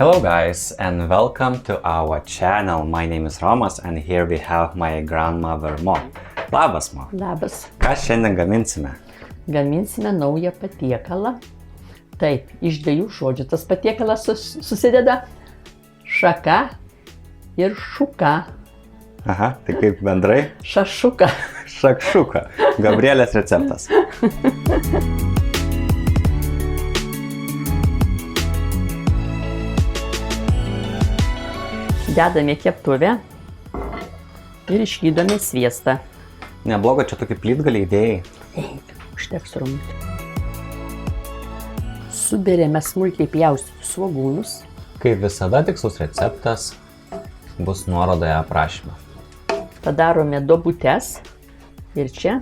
Hello guys and welcome to our channel. My name is Romas and here we have my grandmother Mo. Labas, Mo. Labas. Ką šiandien gaminsime? Gaminsime naują patiekalą. Taip, iš dviejų žodžių. Tas patiekalas susideda šaka ir šuka. Aha, tai kaip bendrai? Šašuka. Šakšuka. Gabrielės receptas. Dedame keptuvę ir išlydome sviestą. Neblogo čia tokį plytgalį idėjai. Užteks rumti. Suberiame smulkiai pjaustytus svogūnus. Kaip visada tikslus receptas bus nuorodoje aprašyme. Padarome duobutes ir čia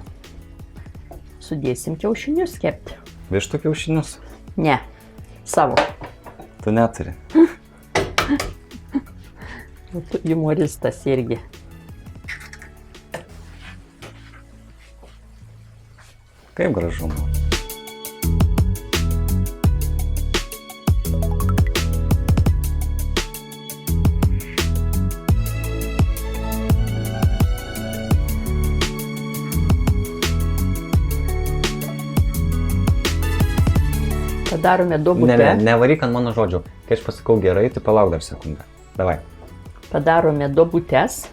sudėsim kiaušinius kepti. Vištų kiaušinius? Ne, savo. Tu neturi. Tu humoristas irgi. Kaip gražu. Padarome duobutę. Nevaryk ant mano žodžių. Kai aš pasakau gerai, tai palauk dar sekundę. Davai. Padarome duobutes.